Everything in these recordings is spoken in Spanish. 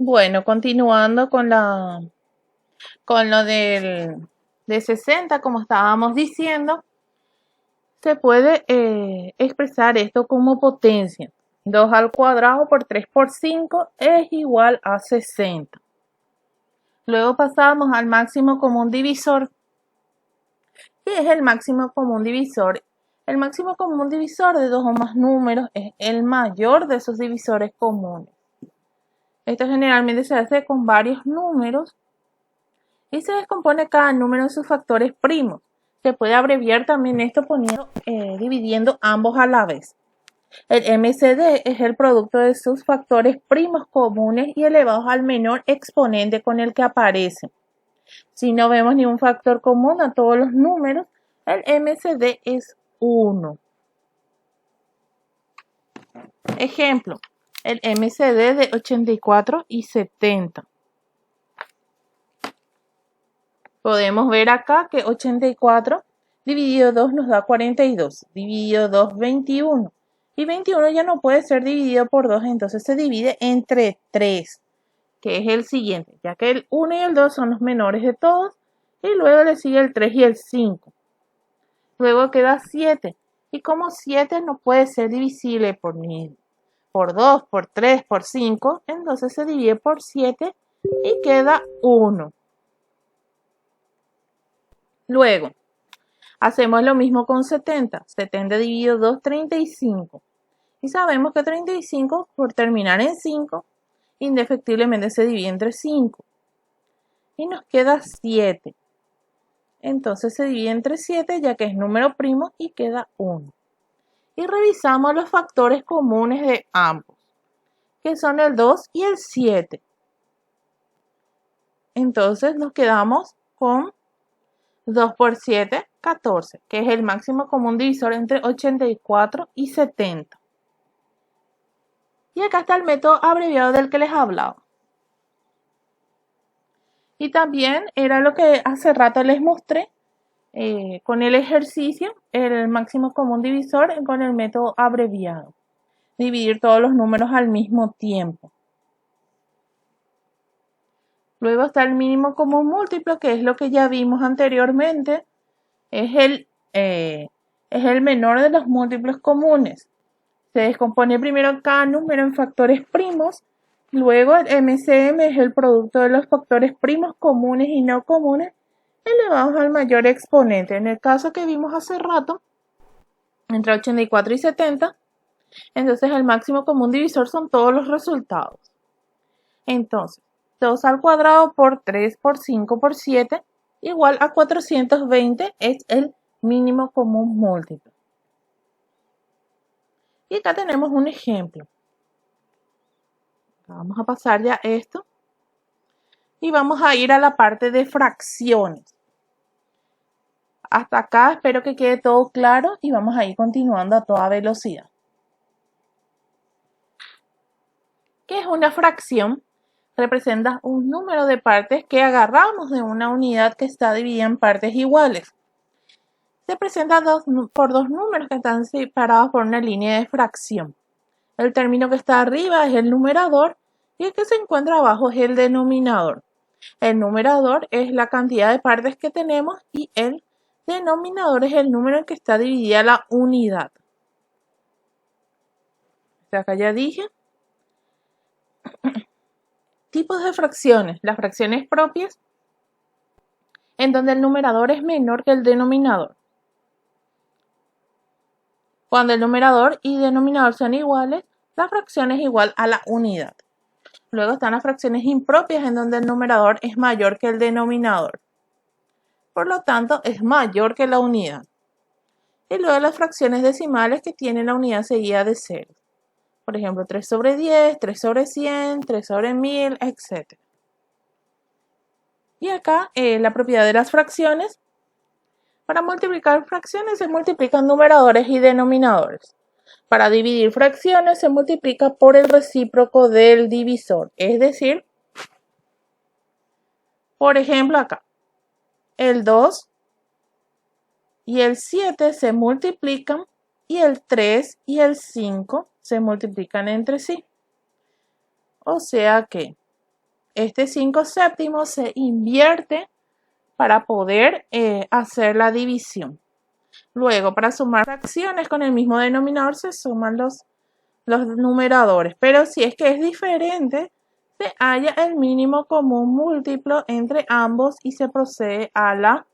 Bueno, continuando con lo de 60, como estábamos diciendo, se puede expresar esto como potencia. 2 al cuadrado por 3 por 5 es igual a 60. Luego pasamos al máximo común divisor. ¿Qué es el máximo común divisor? El máximo común divisor de dos o más números es el mayor de esos divisores comunes. Esto generalmente se hace con varios números y se descompone cada número en sus factores primos. Se puede abreviar también esto dividiendo ambos a la vez. El MCD es el producto de sus factores primos comunes y elevados al menor exponente con el que aparecen. Si no vemos ningún factor común a todos los números, el MCD es 1. Ejemplo, el MCD de 84 y 70. Podemos ver acá que 84 dividido 2 nos da 42, dividido 2, 21. Y 21 ya no puede ser dividido por 2, entonces se divide entre 3, que es el siguiente, ya que el 1 y el 2 son los menores de todos, y luego le sigue el 3 y el 5. Luego queda 7, y como 7 no puede ser divisible por 2, por 3, por 5, entonces se divide por 7 y queda 1. Luego, hacemos lo mismo con 70. 70 dividido 2, 35. Y sabemos que 35, por terminar en 5, indefectiblemente se divide entre 5. Y nos queda 7. Entonces se divide entre 7 ya que es número primo y queda 1. Y revisamos los factores comunes de ambos, que son el 2 y el 7. Entonces nos quedamos con 2 por 7, 14, que es el máximo común divisor entre 84 y 70. Y acá está el método abreviado del que les hablaba. Y también era lo que hace rato les mostré con el ejercicio, el máximo común divisor con el método abreviado. Dividir todos los números al mismo tiempo. Luego está el mínimo común múltiplo, que es lo que ya vimos anteriormente. Es el menor de los múltiplos comunes. Se descompone primero cada número en factores primos. Luego el MCM es el producto de los factores primos comunes y no comunes elevados al mayor exponente. En el caso que vimos hace rato, entre 84 y 70, entonces el máximo común divisor son todos los resultados. Entonces, 2 al cuadrado por 3 por 5 por 7 igual a 420 es el mínimo común múltiplo. Y acá tenemos un ejemplo. Vamos a pasar ya esto. Y vamos a ir a la parte de fracciones. Hasta acá espero que quede todo claro y vamos a ir continuando a toda velocidad. ¿Qué es una fracción? Representa un número de partes que agarramos de una unidad que está dividida en partes iguales. Se presenta por dos números que están separados por una línea de fracción. El término que está arriba es el numerador y el que se encuentra abajo es el denominador. El numerador es la cantidad de partes que tenemos y el denominador es el número en que está dividida la unidad. Acá ya dije. Tipos de fracciones. Las fracciones propias, en donde el numerador es menor que el denominador. Cuando el numerador y denominador son iguales, la fracción es igual a la unidad. Luego están las fracciones impropias, en donde el numerador es mayor que el denominador. Por lo tanto, es mayor que la unidad. Y luego las fracciones decimales que tienen la unidad seguida de 0. Por ejemplo, 3 sobre 10, 3 sobre 100, 3 sobre 1000, etc. Y acá la propiedad de las fracciones. Para multiplicar fracciones se multiplican numeradores y denominadores. Para dividir fracciones se multiplica por el recíproco del divisor. Es decir, por ejemplo acá, el 2 y el 7 se multiplican y el 3 y el 5 se multiplican entre sí. O sea que este 5 séptimos se invierte para poder hacer la división. Luego, para sumar fracciones con el mismo denominador se suman los numeradores, pero si es que es diferente, se halla el mínimo común múltiplo entre ambos y se procede a la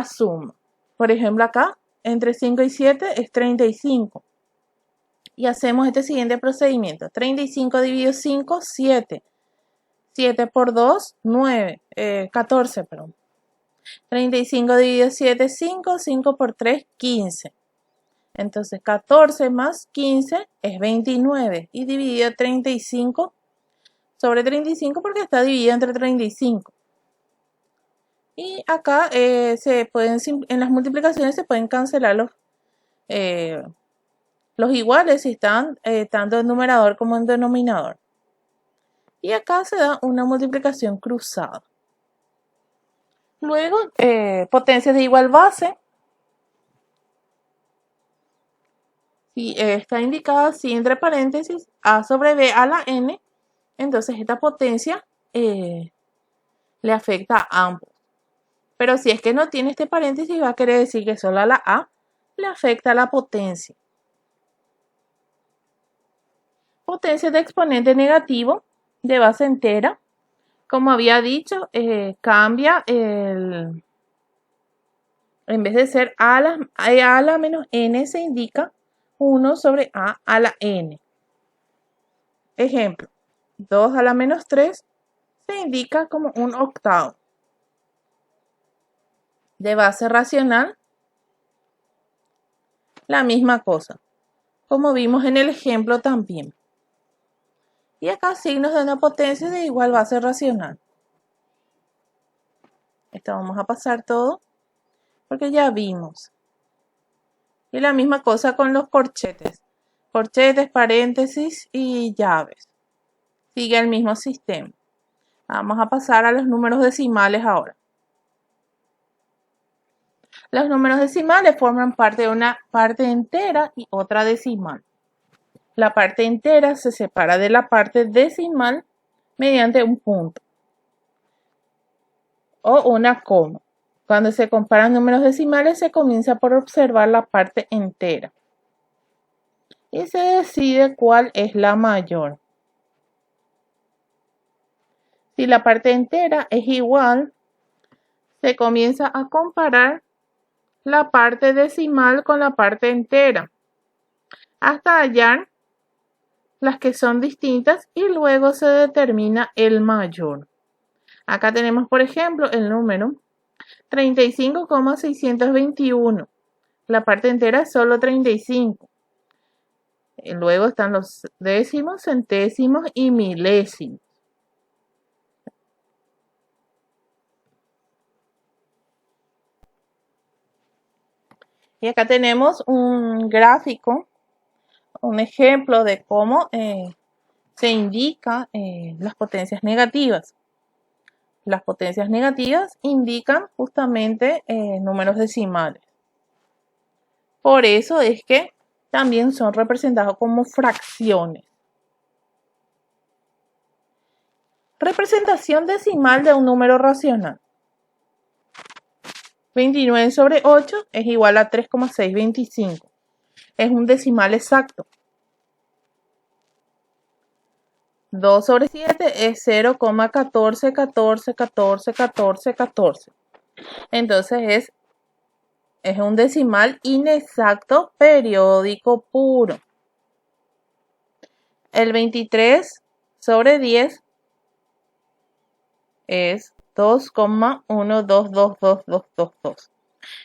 suma. Por ejemplo, acá, entre 5 y 7 es 35. Y hacemos este siguiente procedimiento. 35 dividido 5, 7. 7 por 2, 9. 14, perdón. 35 dividido 7, 5. 5 por 3, 15. Entonces 14 más 15 es 29. Y dividido 35 sobre 35 porque está dividido entre 35. Y acá en las multiplicaciones se pueden cancelar los iguales si están tanto en numerador como en denominador. Y acá se da una multiplicación cruzada. Luego, potencias de igual base. Si está indicada así entre paréntesis a sobre b a la n, entonces esta potencia le afecta a ambos. Pero si es que no tiene este paréntesis, va a querer decir que solo a la a le afecta la potencia. Potencia de exponente negativo de base entera. Como había dicho, cambia en vez de ser a la menos n, se indica 1 sobre a la n. Ejemplo, 2 a la menos 3 se indica como un octavo. De base racional, la misma cosa, como vimos en el ejemplo también. Y acá signos de una potencia de igual base racional. Esto vamos a pasar todo porque ya vimos. Y la misma cosa con los corchetes. Corchetes, paréntesis y llaves. Sigue el mismo sistema. Vamos a pasar a los números decimales ahora. Los números decimales forman parte de una parte entera y otra decimal. La parte entera se separa de la parte decimal mediante un punto o una coma. Cuando se comparan números decimales se comienza por observar la parte entera y se decide cuál es la mayor. Si la parte entera es igual, se comienza a comparar la parte decimal con la parte entera hasta hallar las que son distintas y luego se determina el mayor. Acá tenemos, por ejemplo, el número 35,621. La parte entera es solo 35. Luego están los décimos, centésimos y milésimos. Y acá tenemos un gráfico, un ejemplo de cómo se indican las potencias negativas. Las potencias negativas indican justamente números decimales. Por eso es que también son representados como fracciones. Representación decimal de un número racional. 29 sobre 8 es igual a 3,625. Es un decimal exacto. 2 sobre 7 es 0,1414141414. Entonces es un decimal inexacto periódico puro. El 23 sobre 10 es 2,122222.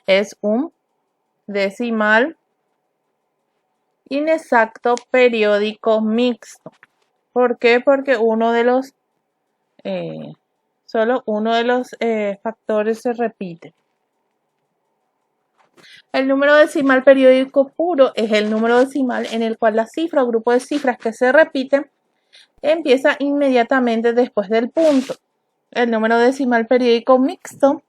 Es un decimal inexacto periódico mixto. ¿Por qué? Porque solo uno de los factores se repite. El número decimal periódico puro es el número decimal en el cual la cifra o grupo de cifras que se repiten empieza inmediatamente después del punto. El número decimal periódico mixto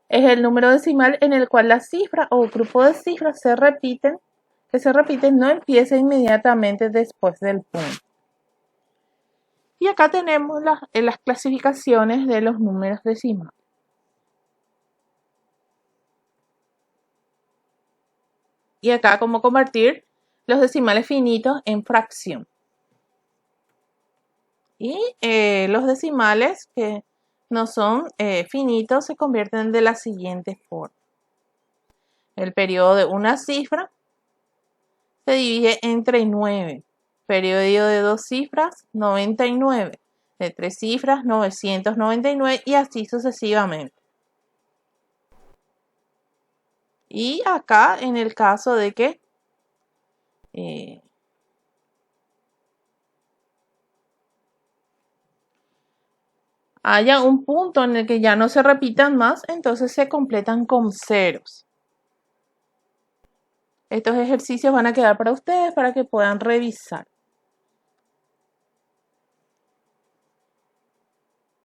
es el número decimal en el cual la cifra o grupo de cifras que se repiten no empieza inmediatamente después del punto. Y acá tenemos las clasificaciones de los números decimales. Y acá cómo convertir los decimales finitos en fracción. Y los decimales que no son finitos se convierten de la siguiente forma. El periodo de una cifra se divide entre 9. Periodo de 2 cifras, 99. De 3 cifras, 999 y así sucesivamente. Y acá en el caso de que haya un punto en el que ya no se repitan más, entonces se completan con ceros. Estos ejercicios van a quedar para ustedes para que puedan revisar.